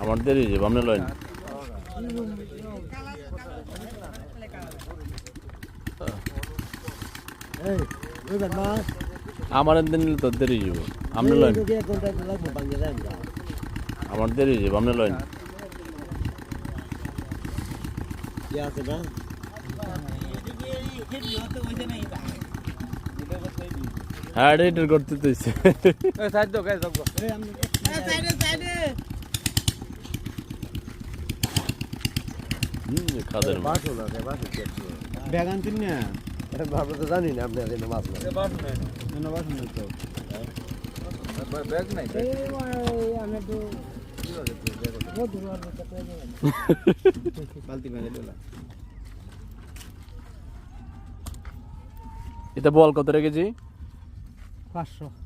আমার দেরি যে আপনি লইন আমার দিন নিলে তোর দেরি যাব আপনি লইন আমার দেরি যাব আপনি লইন হ্যাঁ এডিটর করতে দিচ্ছে খাদের বেগান তিন না ভাবলে তো জানি না আপনি মাছ ব্যাগ নাই বালতি মেরে দিলাম এটা বল কত রেখেছি 500